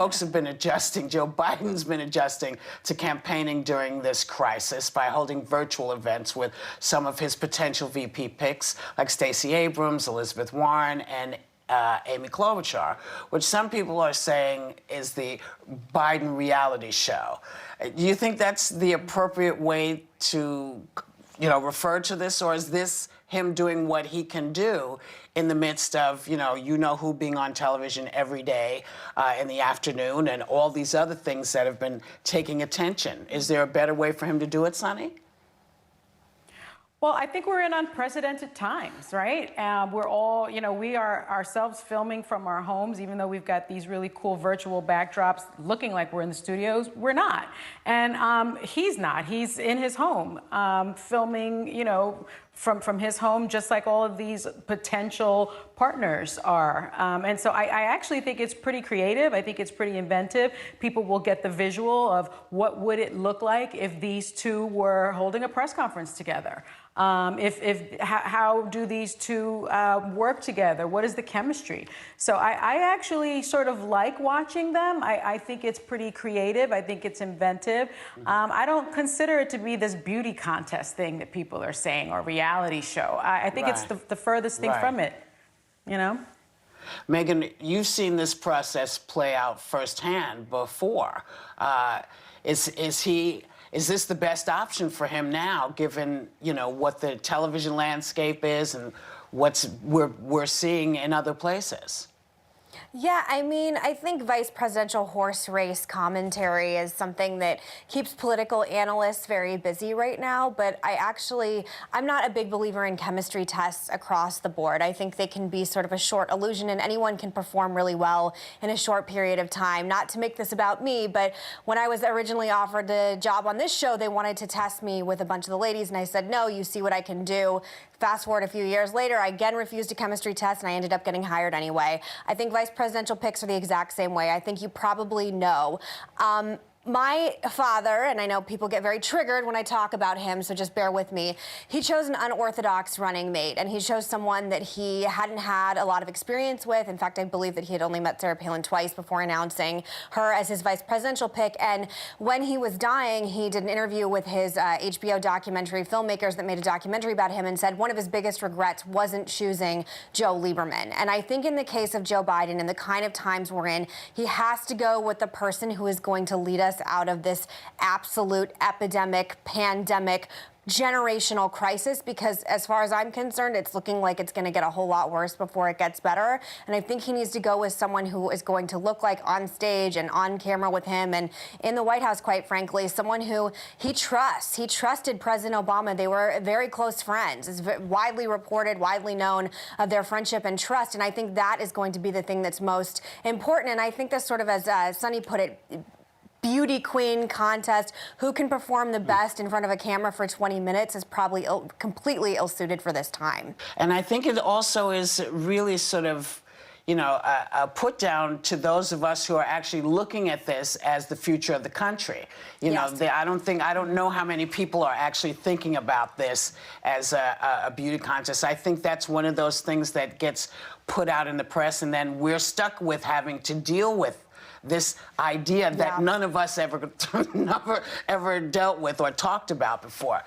Folks have been adjusting, Joe Biden's been adjusting to campaigning during this crisis by holding virtual events with some of his potential VP picks, like Stacey Abrams, Elizabeth Warren, and Amy Klobuchar, which some people are saying is the Biden reality show. Do you think that's the appropriate way to, refer to this, or is this him doing what he can do in the midst of, who being on television every day in the afternoon and all these other things that have been taking attention? Is there a better way for him to do it, Sonny? Well, I think we're in unprecedented times, right? We're all, we are ourselves filming from our homes, even though we've got these really cool virtual backdrops looking like we're in the studios. We're not. And he's not. He's in his home filming, from his home, just like all of these potential partners are. And so I actually think it's pretty creative. I think it's pretty inventive. People will get the visual of what would it look like if these two were holding a press conference together. How do these two work together? What is the chemistry? So I actually sort of like watching them. I think it's pretty creative. I think it's inventive. I don't consider it to be this beauty contest thing that people are saying, or reality show. I think it's the furthest thing from it, Megan, you've seen this process play out firsthand before. Is this the best option for him now, given, what the television landscape is and what we're seeing in other places? Yeah, I think vice presidential horse race commentary is something that keeps political analysts very busy right now, but I'm not a big believer in chemistry tests across the board. I think they can be sort of a short illusion, and anyone can perform really well in a short period of time. Not to make this about me, but when I was originally offered the job on this show, they wanted to test me with a bunch of the ladies, and I said, no, you see what I can do. Fast forward a few years later, I again refused a chemistry test, and I ended up getting hired anyway. I think vice presidential picks are the exact same way. I think you probably know. My father, and I know people get very triggered when I talk about him, so just bear with me. He chose an unorthodox running mate, and he chose someone that he hadn't had a lot of experience with. In fact, I believe that he had only met Sarah Palin twice before announcing her as his vice presidential pick. And when he was dying, he did an interview with his HBO documentary filmmakers that made a documentary about him, and said one of his biggest regrets wasn't choosing Joe Lieberman. And I think in the case of Joe Biden and the kind of times we're in, he has to go with the person who is going to lead us out of this absolute epidemic, pandemic, generational crisis, because as far as I'm concerned, it's looking like it's going to get a whole lot worse before it gets better. And I think he needs to go with someone who is going to look like on stage and on camera with him and in the White House, quite frankly, someone who he trusts. He trusted President Obama. They were very close friends. It's widely reported, widely known of their friendship and trust. And I think that is going to be the thing that's most important. And I think that's sort of, as Sonny put it, beauty queen contest, who can perform the best in front of a camera for 20 minutes is probably completely ill-suited for this time. And I think it also is really sort of, a put down to those of us who are actually looking at this as the future of the country. I don't know how many people are actually thinking about this as a beauty contest. I think that's one of those things that gets put out in the press, and then we're stuck with having to deal with this idea that none of us ever dealt with or talked about before.